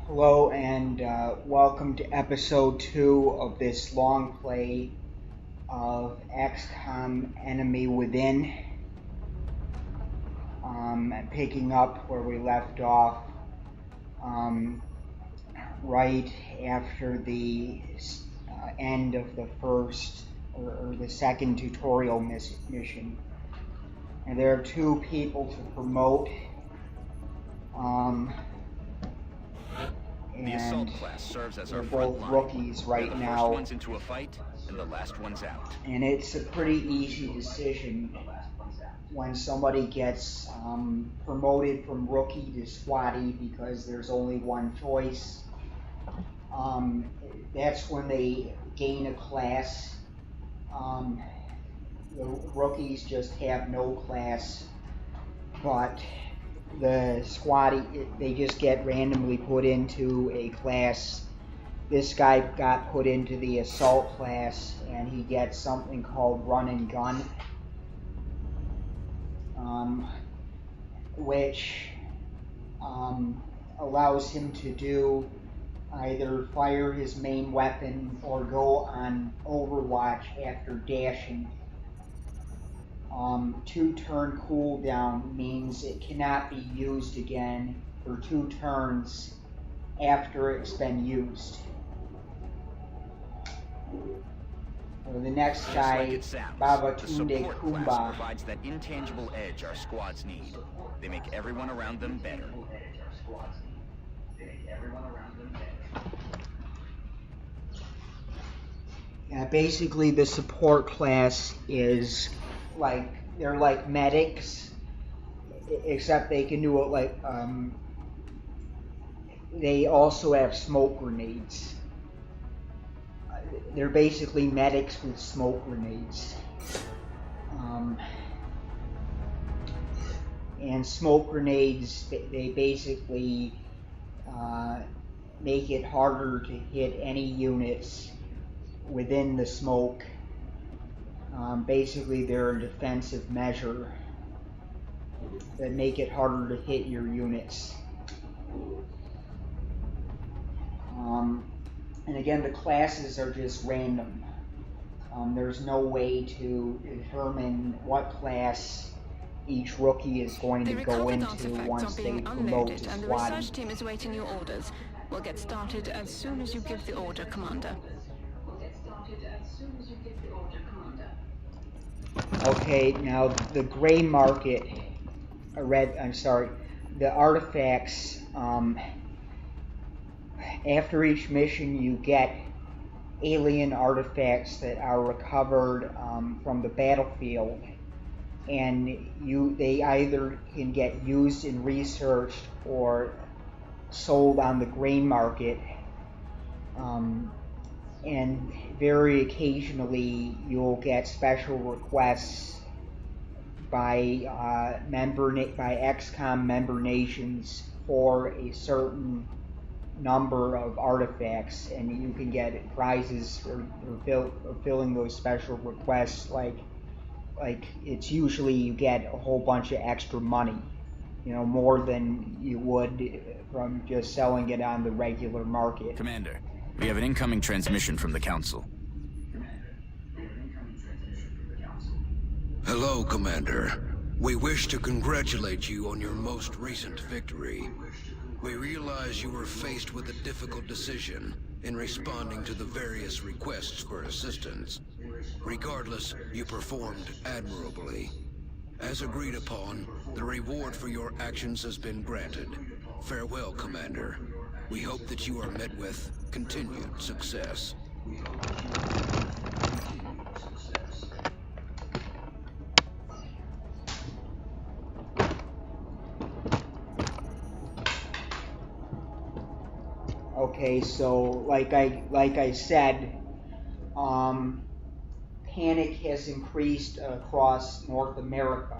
Hello and welcome to episode 2 of this long play of XCOM Enemy Within. Picking up where we left off right after the end of the first or the second tutorial mission. And there are two people to promote. The assault class serves as our both front line. rookies right They're the now. first ones into a fight, and the last ones out. And it's a pretty easy decision when somebody gets promoted from rookie to squatty because there's only one choice. That's when they gain a class. The rookies just have no class, but the squatty, they just get randomly put into a class. This guy got put into the assault class and he gets something called run and gun, which allows him to do either fire his main weapon or go on overwatch after dashing. 2-turn cooldown means it cannot be used again for 2 turns after it's been used. The next guy, Babatunde Kumba, provides that intangible edge our squads need. They make everyone around them better. Basically, the support class is they're like medics, except they can do it like they also have smoke grenades. They're basically medics with smoke grenades. And smoke grenades, they basically make it harder to hit any units within the smoke. Basically, they're a defensive measure that make it harder to hit your units. And again, the classes are just random. There's no way to determine what class each rookie is going to go into once they promote to and the squatty. research team is waiting your orders. We'll get started as soon as you give the order, Commander. Okay, now the gray market, the artifacts, after each mission you get alien artifacts that are recovered from the battlefield, and they either can get used in research or sold on the gray market. And very occasionally you'll get special requests by XCOM member nations for a certain number of artifacts, and you can get prizes for fulfilling those special requests. Like it's usually you get a whole bunch of extra money, more than you would from just selling it on the regular market. Commander, we have an incoming transmission from the Council. Hello, Commander. We wish to congratulate you on your most recent victory. We realize you were faced with a difficult decision in responding to the various requests for assistance. Regardless, you performed admirably. As agreed upon, the reward for your actions has been granted. Farewell, Commander. We hope that you are met with continued success. Okay, so like I said, panic has increased across North America.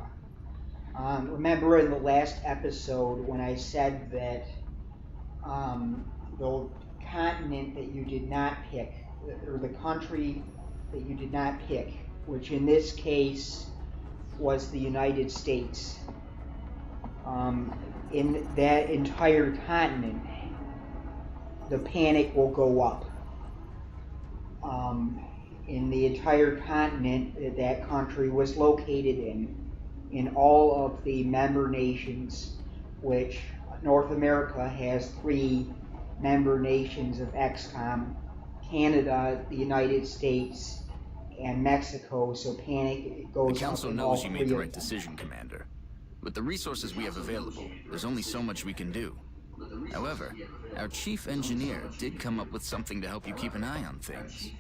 Remember in the last episode when I said that the continent that you did not pick, or the country that you did not pick, which in this case was the United States, in that entire continent the panic will go up. In the entire continent that that country was located in all of the member nations, which North America has 3 member nations of XCOM, Canada, the United States, and Mexico, so panic goes The Council up in knows all you 3 made the of right them. decision, Commander. With the resources we have available, there's only so much we can do. However, our chief engineer did come up with something to help you keep an eye on things.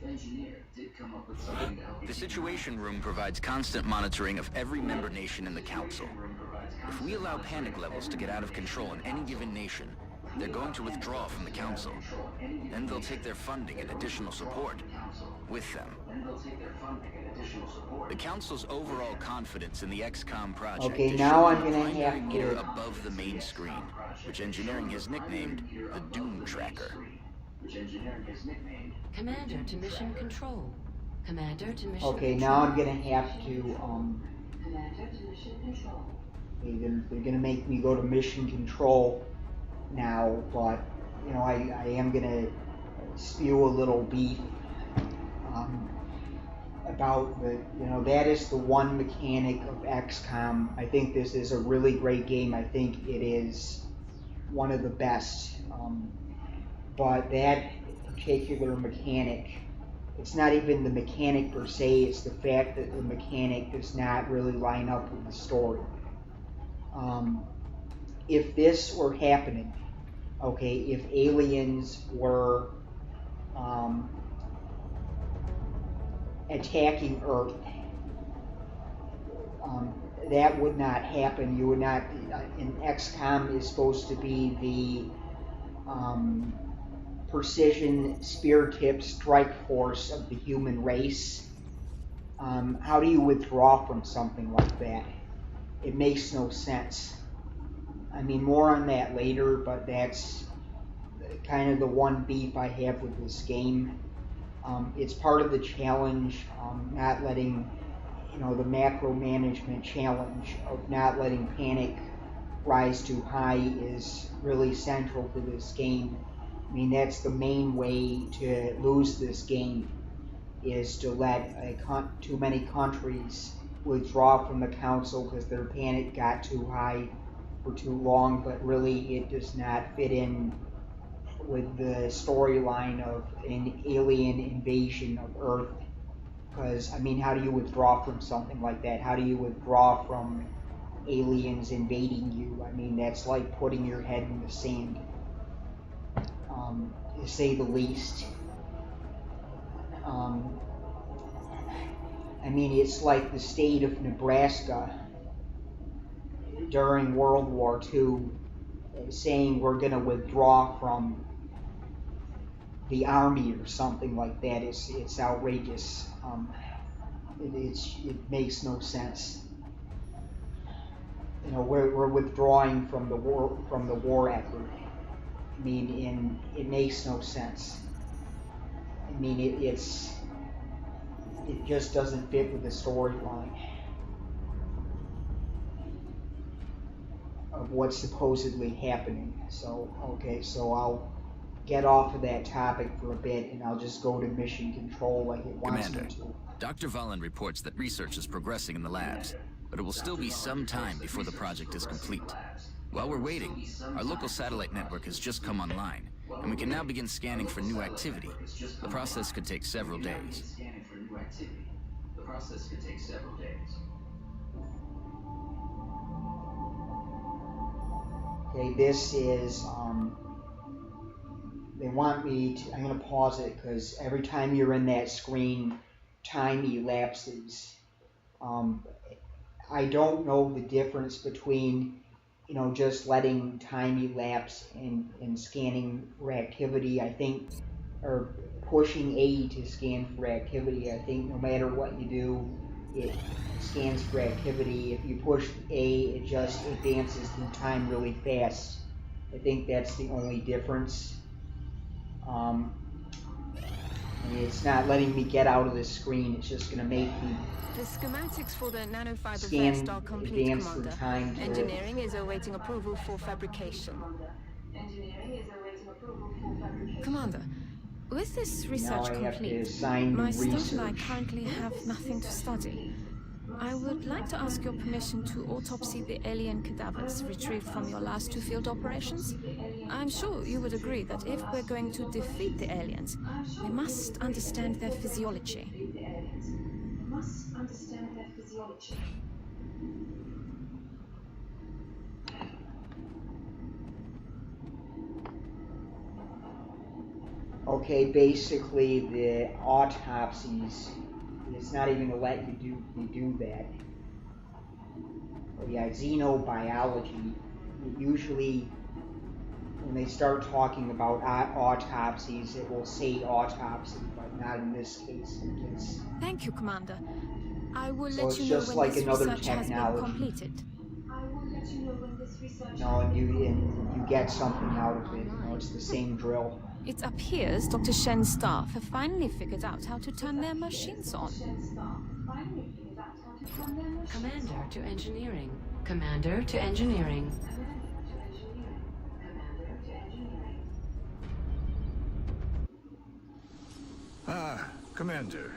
The Situation Room provides constant monitoring of every member nation in the Council. If we allow panic levels to get out of control in any given nation, they're going to withdraw from the Council. Then they'll take their funding and additional support with them. The Council's overall confidence in the XCOM project Okay, is now shown I'm in the gonna primary have meter to... above the main screen, which engineering has nicknamed the Doom Tracker. Commander to mission control. Commander to mission Okay, control. now I'm gonna have to, Commander to mission control. they're gonna make me go to mission control now, but, you know, I am gonna spew a little beef, about the, you know, that is the one mechanic of XCOM. I think this is a really great game. I think it is one of the best, but that particular mechanic, it's not even the mechanic per se, it's the fact that the mechanic does not really line up with the story. If this were happening, okay, if aliens were attacking Earth, that would not happen. You would not, in XCOM is supposed to be the precision spear tip strike force of the human race. How do you withdraw from something like that? It makes no sense. I mean, more on that later, but that's kind of the one beef I have with this game. It's part of the challenge, not letting, you know, the macro management challenge of not letting panic rise too high is really central to this game. I mean, that's the main way to lose this game, is to let too many countries withdraw from the council because their panic got too high for too long, but really it does not fit in with the storyline of an alien invasion of Earth. Because, I mean, how do you withdraw from something like that? How do you withdraw from aliens invading you? I mean, that's like putting your head in the sand, to say the least. I mean, it's like the state of Nebraska during World War II saying we're going to withdraw from the army or something like that. It's outrageous. It makes no sense. You know, we're withdrawing from the war effort. I mean, it makes no sense. I mean, it just doesn't fit with the storyline of what's supposedly happening. So, okay, so I'll get off of that topic for a bit and I'll just go to mission control like it wants me Commander, to. Dr. Valen reports that research is progressing in the labs, but it will still be some time before the project is complete. While we're waiting, our local satellite network has just come online, and we can now begin scanning for new activity. The process could take several days. Okay, this is, they want me to, I'm going to pause it because every time you're in that screen, time elapses. I don't know the difference between, you know, just letting time elapse and scanning for activity. I think, or pushing A to scan for activity. I think no matter what you do, it scans for activity. If you push A, it just advances through time really fast. I think that's the only difference. It's not letting me get out of the screen. It's just going to make me The schematics for the nanofiber scan vest are complete, advance through Commander. time to Engineering is awaiting approval for fabrication. Commander, with this Now research I have to complete, assign my staff and I research. currently have nothing to study. I would like to ask your permission to autopsy the alien cadavers retrieved from your last two field operations. I'm sure you would agree that if we're going to defeat the aliens, we must understand their physiology. Okay, basically the autopsies, it's not even gonna let you do that. Oh yeah, xenobiology. Usually, when they start talking about autopsies, it will say autopsy, but not in this case. Because Thank you, Commander. I will So let it's you know just when like this another research has been technology. completed. and you get something out of it. It's the same drill. It appears Dr. Shen's staff have finally figured out how to turn their machines on. Commander to engineering. Commander to engineering. Ah, Commander.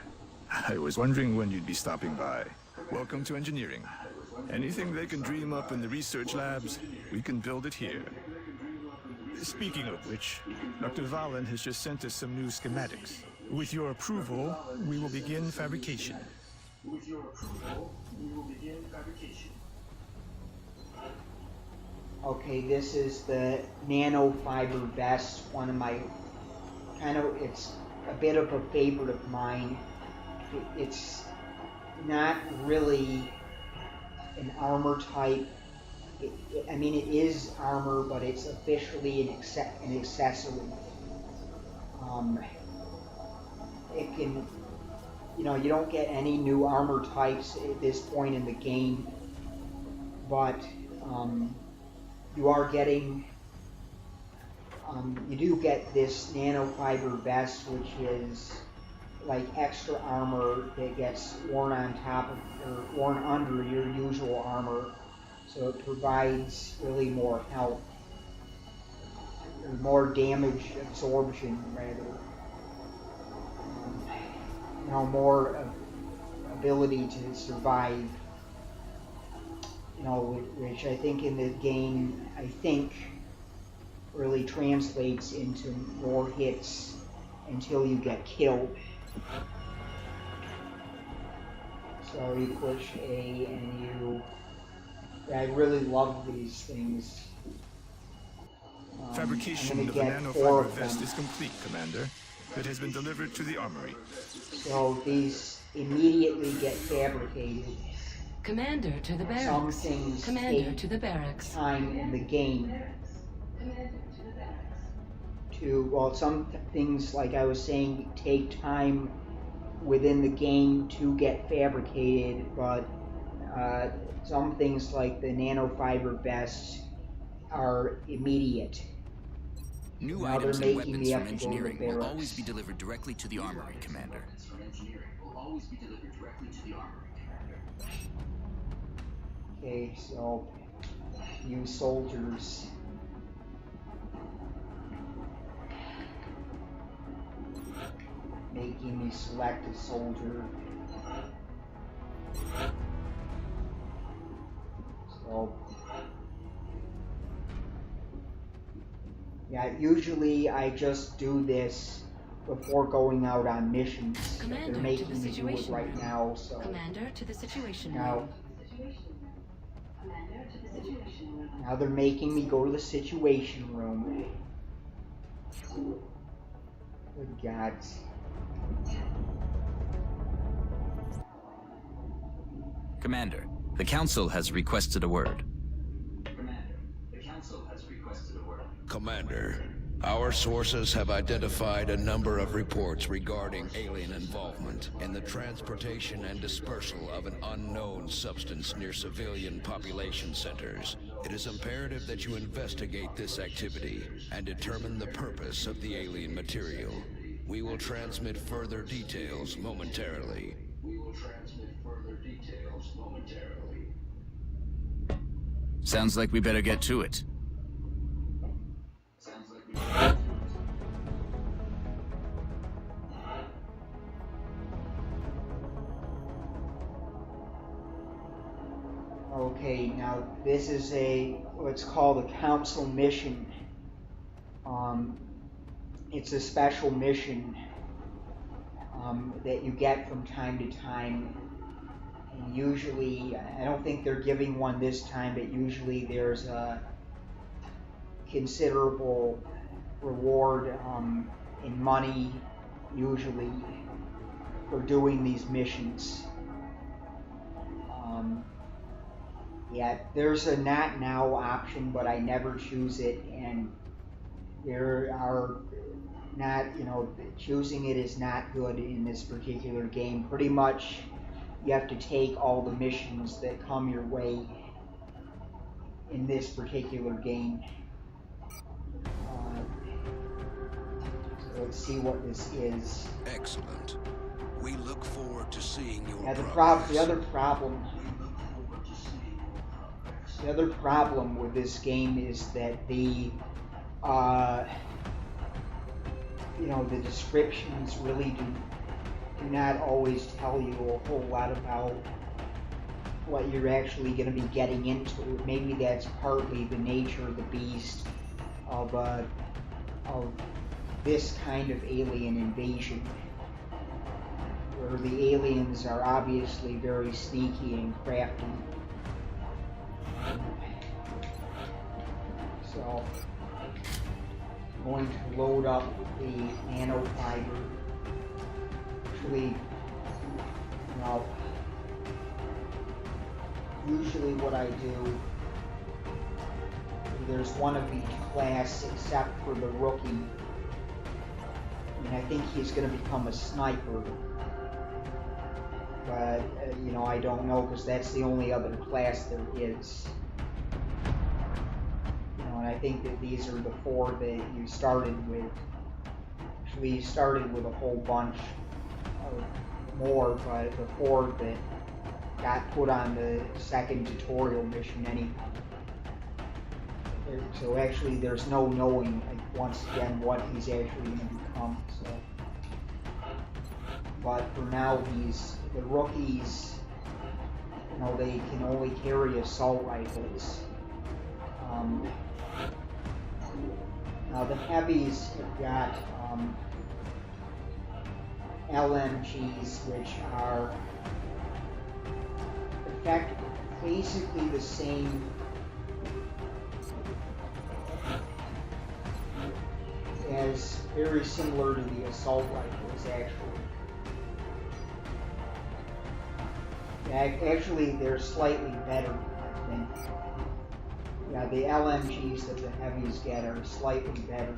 I was wondering when you'd be stopping by. Welcome to engineering. Anything they can dream up in the research labs, we can build it here. Speaking of which, Dr. Valen has just sent us some new schematics. With your approval, we will begin fabrication. Okay, this is the nanofiber vest. One of my it's a bit of a favorite of mine. It's not really an armor type. I mean, it is armor, but it's officially an accessory. It can, you don't get any new armor types at this point in the game, but you are getting, you do get this nanofiber vest, which is like extra armor that gets worn on top of, or worn under your usual armor. So it provides really more health, or more damage absorption, rather. More ability to survive. Which I think in the game, really translates into more hits until you get killed. So you push A and you. I really love these things. Fabrication of the nanofiber vest is complete, Commander. It has been delivered to the armory. So these immediately get fabricated. Commander to the barracks. Some things Commander to the barracks. Time in the game. Some things, like I was saying, take time within the game to get fabricated, but some things like the nanofiber vests are immediate. New Now items they're and making weapons me from have to go to the engineering will barracks. always be delivered directly to the armory, Commander. Okay, so you soldiers. Making me select a soldier. So yeah, usually I just do this before going out on missions. Commander They're making to the me do it situation right room. now, so Commander to the situation now, room. now they're making me go to the situation room. Good God. Commander, the Council has requested a word. Commander, our sources have identified a number of reports regarding alien involvement in the transportation and dispersal of an unknown substance near civilian population centers. It is imperative that you investigate this activity and determine the purpose of the alien material. We will transmit further details momentarily. Sounds like we better get to it. Okay, now this is what's called a council mission. It's a special mission that you get from time to time. And usually, I don't think they're giving one this time, but usually there's a considerable reward in money, usually, for doing these missions. Yeah, there's a not now option, but I never choose it, and there are not, choosing it is not good in this particular game. Pretty much, you have to take all the missions that come your way in this particular game. So let's see what this is. Excellent. We look forward to seeing your The progress. other problem with this game is that the descriptions really do not always tell you a whole lot about what you're actually going to be getting into. Maybe that's partly the nature of the beast of this kind of alien invasion, where the aliens are obviously very sneaky and crafty. So, I'm going to load up the nanofiber. Actually, usually what I do, there's one of each class except for the rookie. I think he's going to become a sniper. But, I don't know, because that's the only other class there is. And I think that these are the 4 that you started with. Actually, you started with a whole bunch of more, but the 4 that got put on the second tutorial mission anyway. So actually, there's no knowing, once again, what he's actually going to become. So, but for now, the rookies. They can only carry assault rifles. Now the heavies have got LMGs, which are basically the same as, very similar to the assault rifles, actually. Actually, they're slightly better, I think. Yeah, the LMGs that the heavies get are slightly better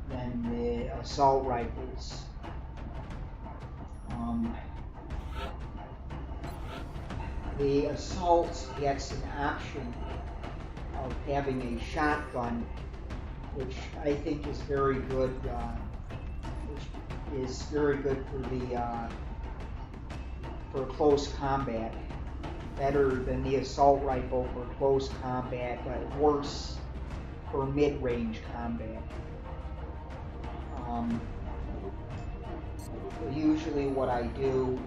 than the assault rifles. The assault gets an option of having a shotgun, which I think is very good. Which is very good for close combat. Better than the assault rifle for close combat, but worse for mid-range combat. Usually what I do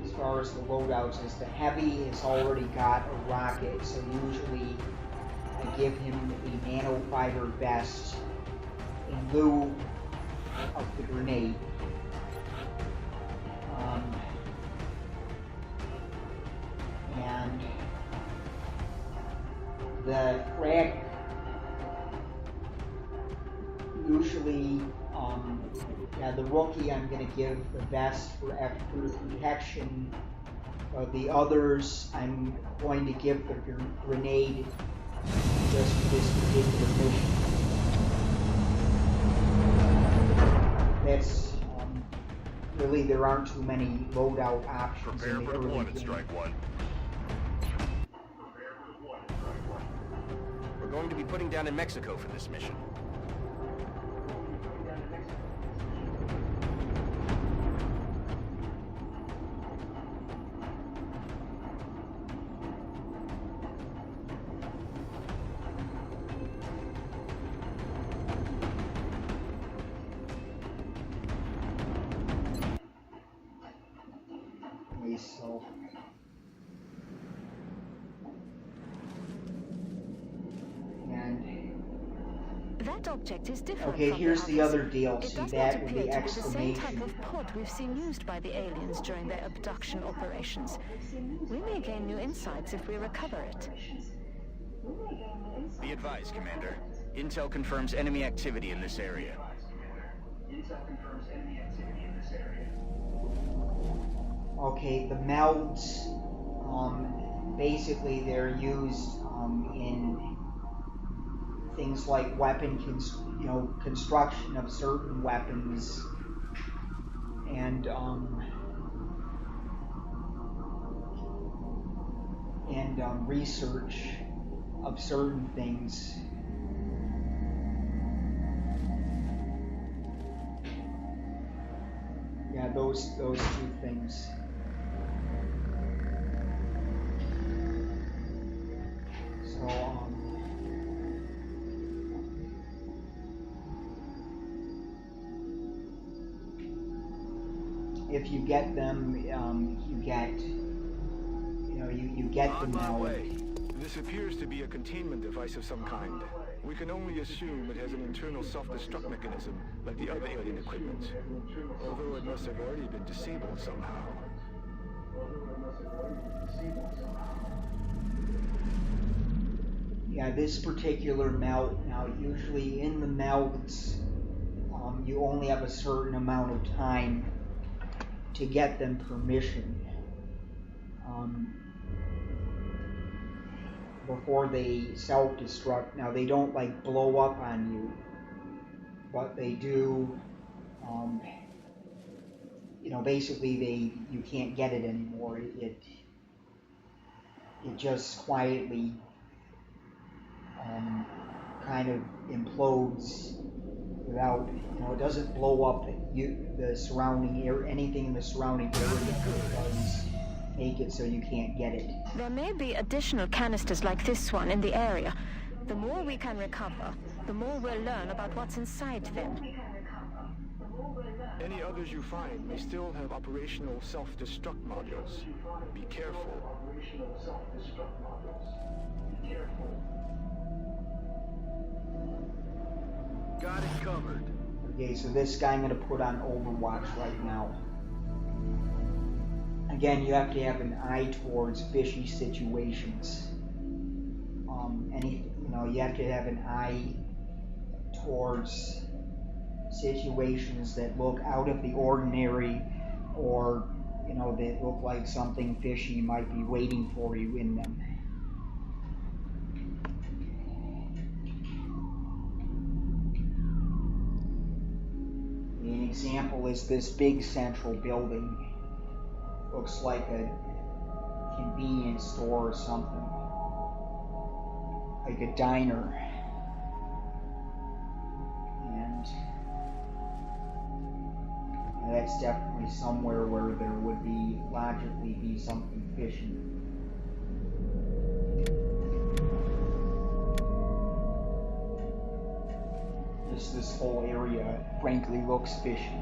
as far as the loadouts is the heavy has already got a rocket, so usually I give him a nanofiber vest in lieu of the grenade. And the frag usually, the rookie I'm going to give the vest for extra protection. The others I'm going to give the grenade just for this particular mission. That's really, there aren't too many loadout options. Prepare for deployment, Strike One. We're going to be putting down in Mexico for this mission. So That object is different Okay, from here's the others. other deal. It See does that not with appear the to be the same type exclamation. of pod we've seen used by the aliens during their abduction operations. We may gain new insights if we recover it. Be advised, Commander. Intel confirms enemy activity in this area. Okay, the melds, basically they're used in things like construction of certain weapons, and research of certain things. Yeah, those two things. So if you get them, you get them now. This appears to be a containment device of some kind. We can only assume it has an internal self-destruct mechanism, like the other alien equipment. Although it must have already been disabled somehow. Yeah, this particular melt, now usually in the melts, you only have a certain amount of time to get them permission before they self-destruct. Now they don't like blow up on you, but they do, basically you can't get it anymore. It just quietly kind of implodes without, it doesn't blow up the surrounding area, anything in the surrounding area. It does make it so you can't get it. There may be additional canisters like this one in the area. The more we can recover, the more we'll learn about what's inside them. Any others you find may still have operational self-destruct modules. Be careful. Got it covered. Okay, so this guy I'm going to put on Overwatch right now. Again, you have to have an eye towards fishy situations. You have to have an eye towards situations that look out of the ordinary, or that look like something fishy might be waiting for you in them. An example is this big central building. Looks like a convenience store or something, like a diner. And that's definitely somewhere where there would logically be something fishy. Just this whole area, frankly, looks fishy.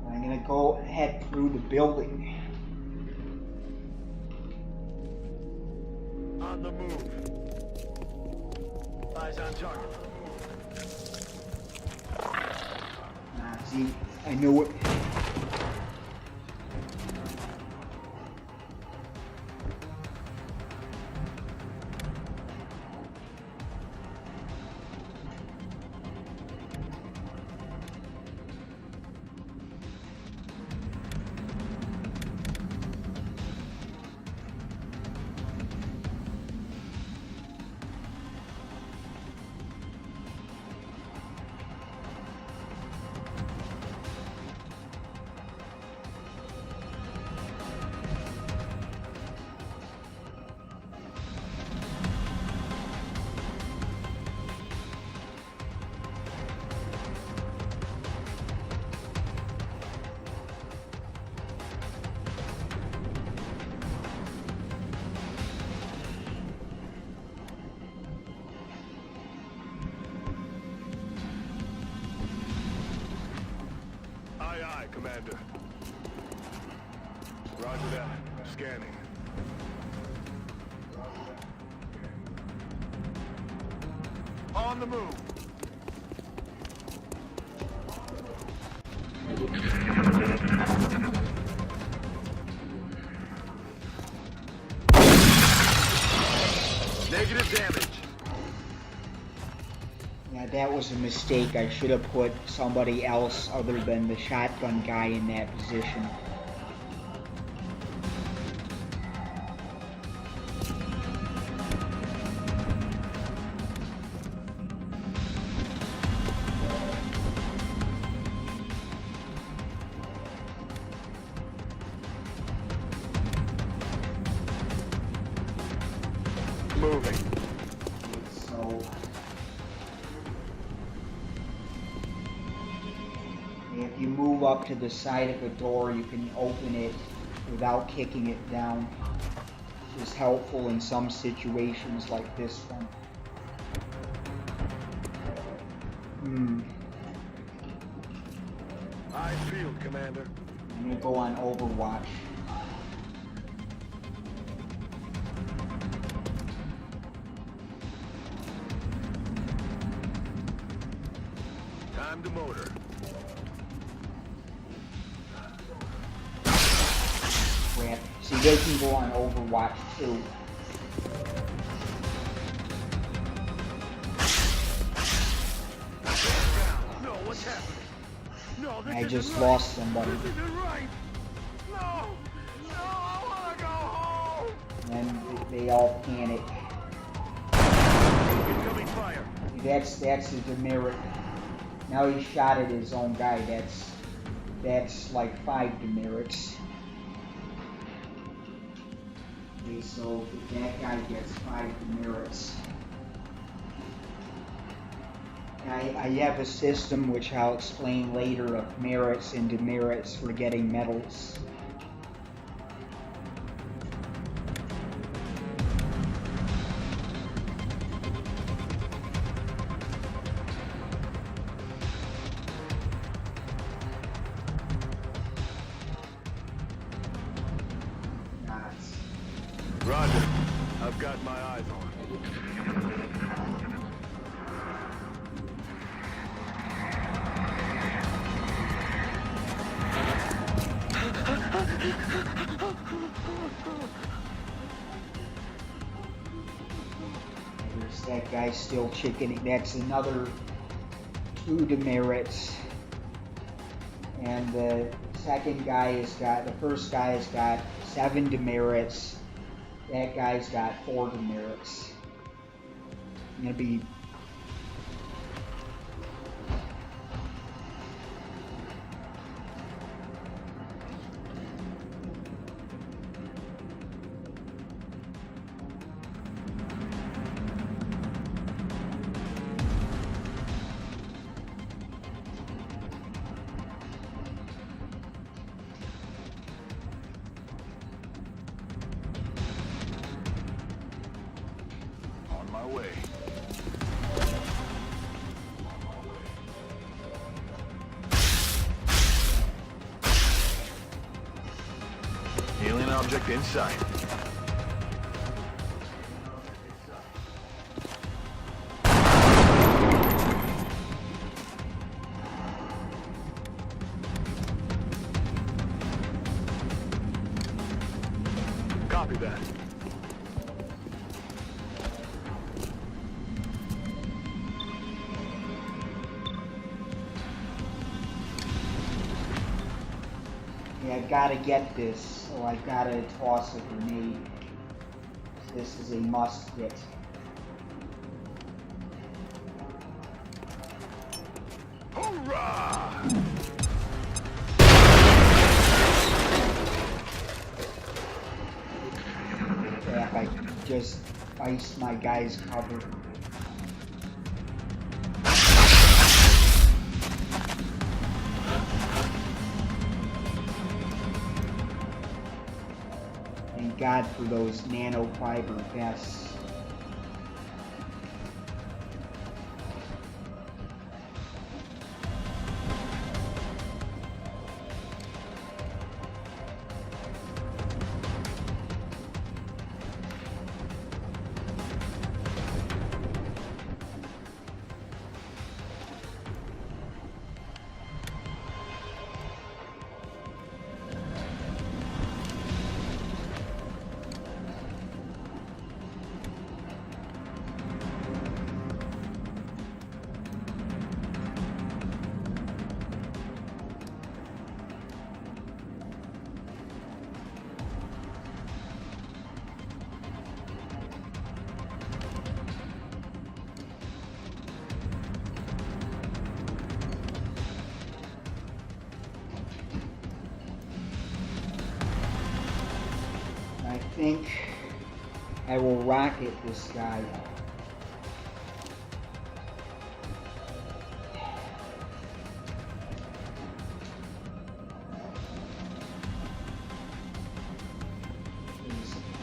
I'm going to go head through the building. On the move. Eyes on target. See, I knew it. Aye, Commander. Roger that. Scanning. On the move. Negative damage. Yeah, that was a mistake. I should have put somebody else other than the shotgun guy in that position. Moving. So, if you move up to the side of a door, you can open it without kicking it down, which is helpful in some situations like this one. Eyes peeled, Commander. I'm gonna go on Overwatch. Time to motor. Crap. See, they can go on Overwatch too. No, what's happening? No, this I just isn't lost somebody. This isn't right. No, I wanna go home. And they all panic. Incoming fire. That's a demerit. Now he shot at his own guy. That's like 5 demerits. Okay, so that guy gets 5 demerits. I have a system which I'll explain later of merits and demerits for getting medals. Roger. I've got my eyes on. There's that guy still chickening. That's another 2 demerits. And the second guy the first guy has got 7 demerits. That guy's got 4 demerits. I'm gonna be On my way. Alien object in sight. Copy that. Yeah, I gotta get this, so I gotta toss a grenade. This is a must get. Hoorah! Crap, I just iced my guy's cover. Thank God for those nanofiber vests. think I will rocket this guy.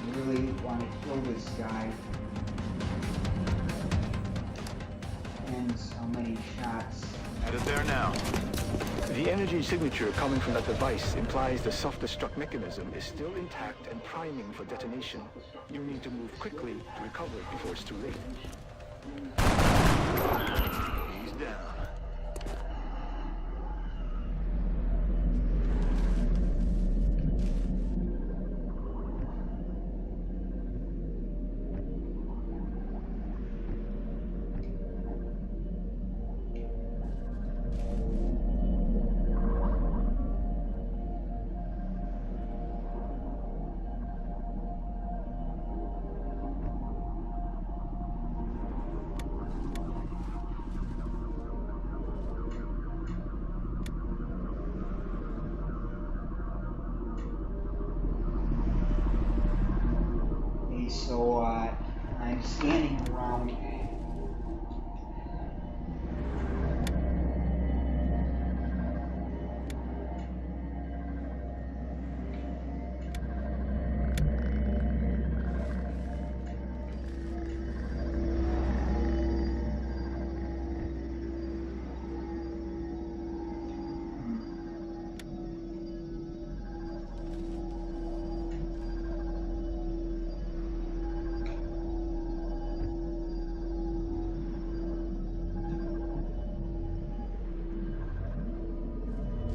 I really want to kill this guy. Depends how many shots. Headed there now. The energy signature coming from that device implies the self-destruct mechanism is still intact and priming for detonation. You need to move quickly to recover it before it's too late. He's down. So I'm scanning around.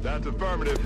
That's affirmative.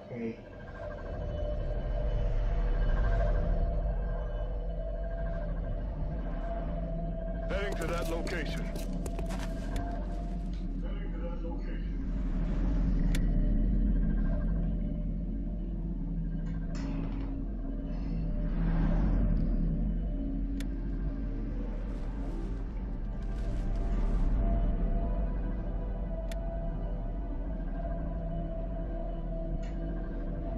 Okay. Heading to that location.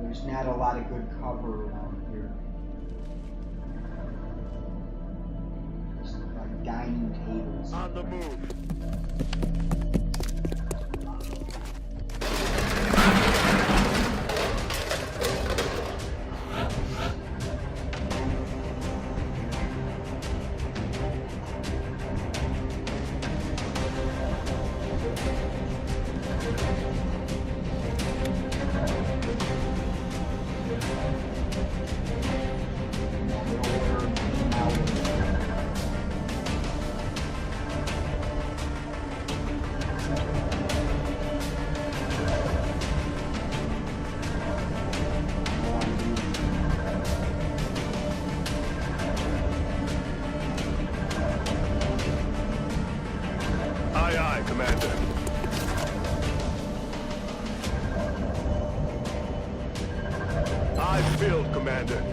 There's not a lot of good cover around here. Just like dining tables. On the move. Aye, aye, Commander. Eyes filled, Commander.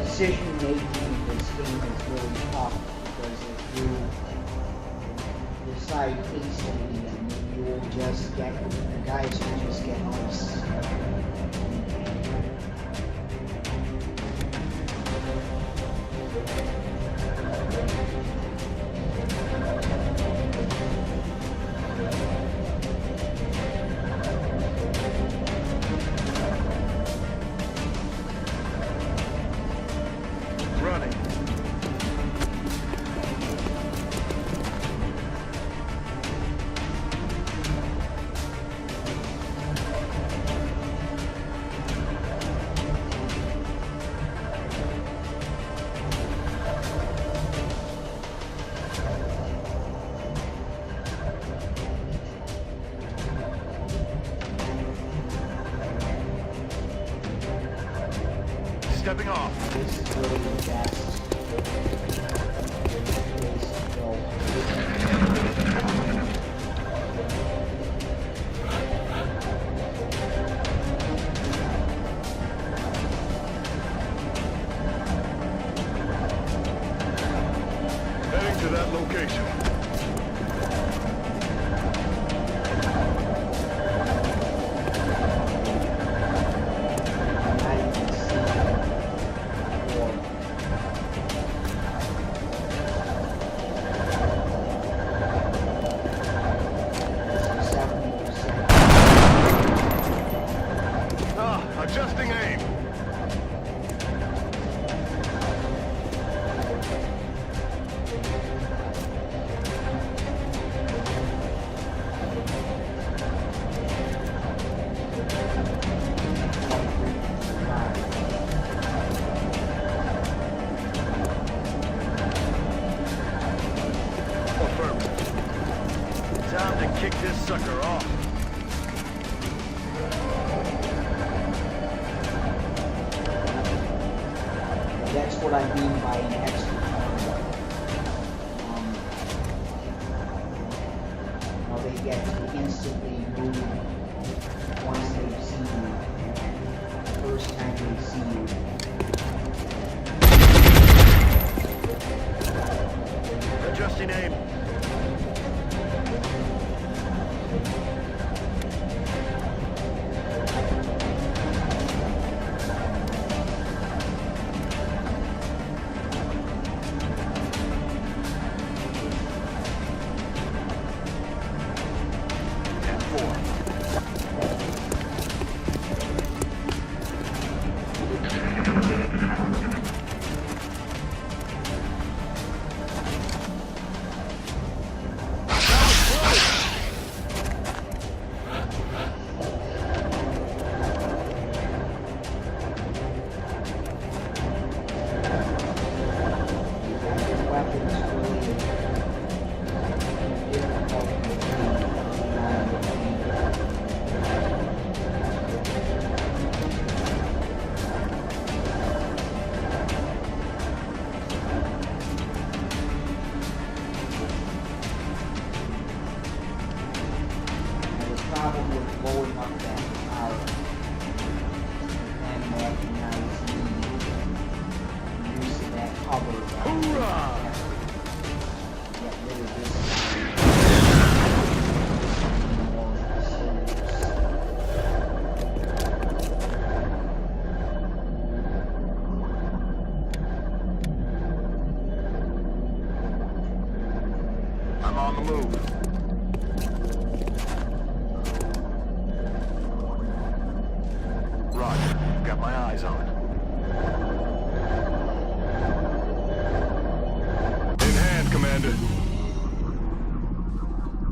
Decision making in this game is really tough because if you decide hastily, then you will just get, the guys will just get ice. this is really the best place to go. Heading to that location. Adjusting aim. Affirmative. Time to kick this sucker off. That's what I mean by an XCOM. How they get to instantly move once they see you. The first time they see you. Adjusting aim. Problem with blowing up that tower and recognize the use of that cover. Hoorah! Get rid of this. I'm on the move. Roger. Got my eyes on it. In hand, Commander.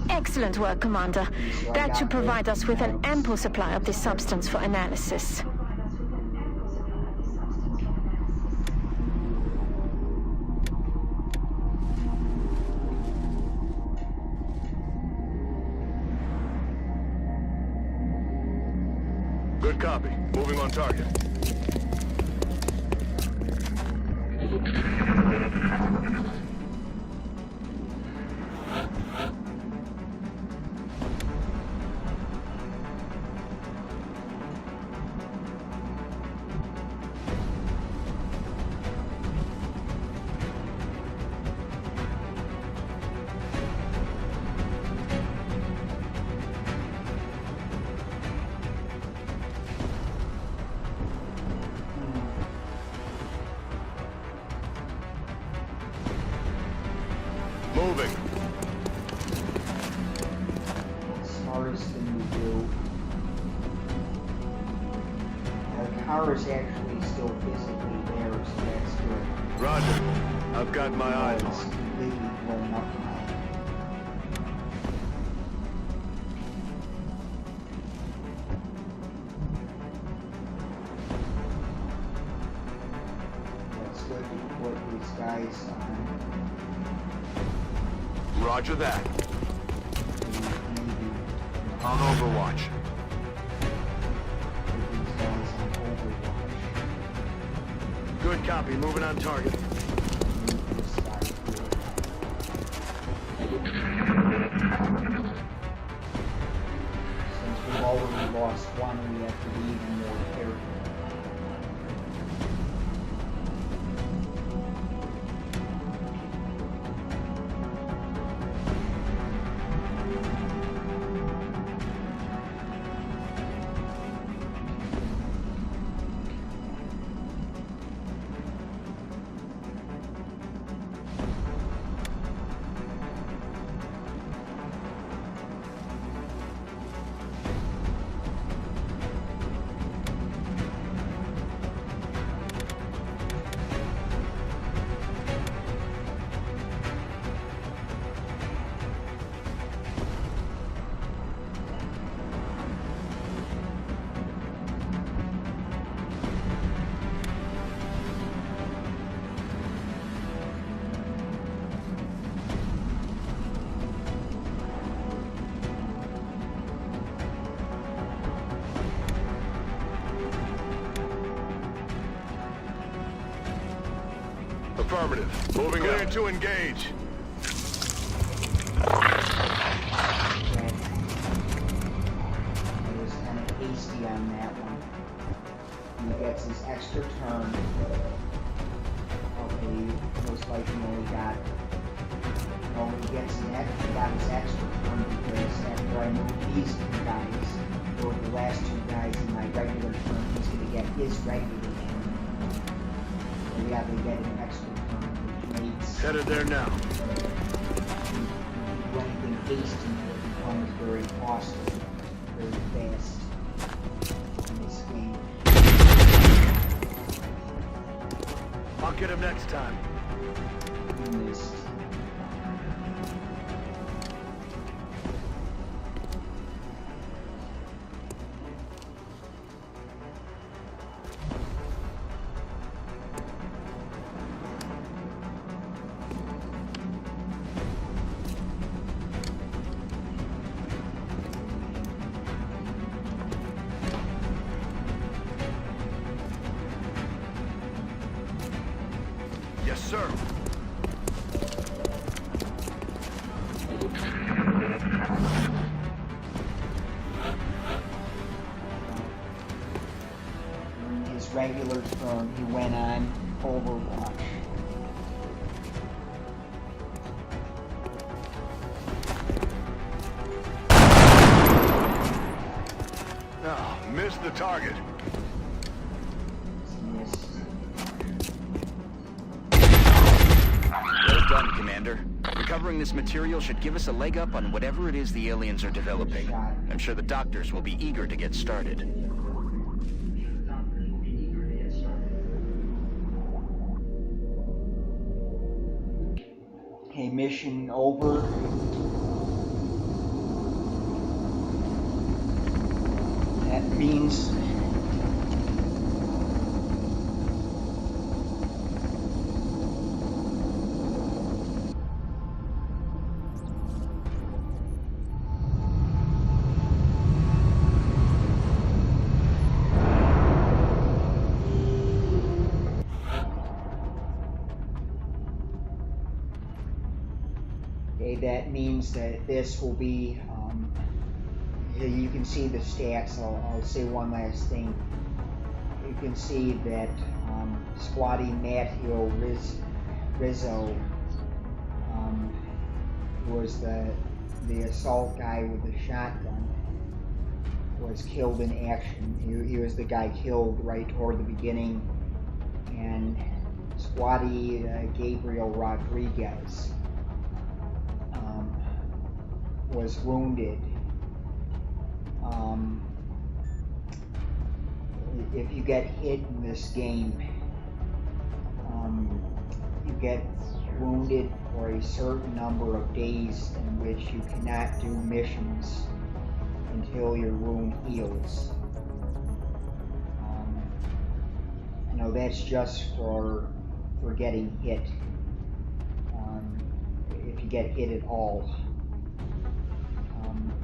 Excellent work, Commander. That should provide us with an ample supply of this substance for analysis. Good copy. Moving on target. Moving. Smartest thing to do. Our car is actually still physically there, so that's good. Roger. I've got my eyes It's on. completely blown up now. That's good to put these guys on. Roger that. Maybe On Overwatch. put these guys on Overwatch. Good copy. Moving on target. This guy here. Since we've already lost one, we have to be even more careful. Affirmative. Moving clear to engage. I was kind of hasty on that one. He gets his extra turn. Okay, most likely only got. No, he gets he got his extra turn because after I move these two guys, or the last two guys in my regular turn, he's going to get his regular turn. So yeah, they get an extra turn, which makes. Headed there now. Anything hasty becomes very costly, very fast in this game. I'll get him next time. He missed. Yes, sir. In his regular turn, he went on Overwatch. No, missed the target. Missed. Well done, Commander. Recovering this material should give us a leg up on whatever it is the aliens are developing. I'm sure the doctors will be eager to get started. Okay, mission over. That means that means that this will be, you can see the stats. I'll say one last thing. You can see that Squatty Matthew Rizzo was the assault guy with the shotgun, was killed in action. He was the guy killed right toward the beginning, and Squatty Gabriel Rodriguez was wounded. If you get hit in this game, you get wounded for a certain number of days in which you cannot do missions until your wound heals. That's just for getting hit. If you get hit at all.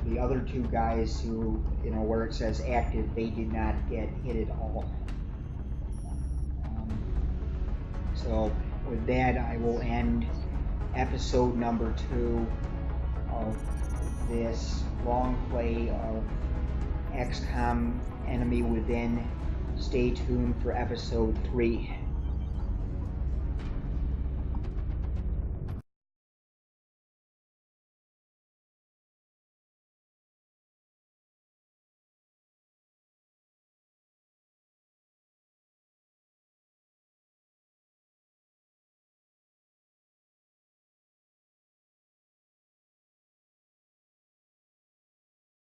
The other two guys who, where it says active, they did not get hit at all. So with that, I will end episode number 2 of this long play of XCOM Enemy Within. Stay tuned for episode 3.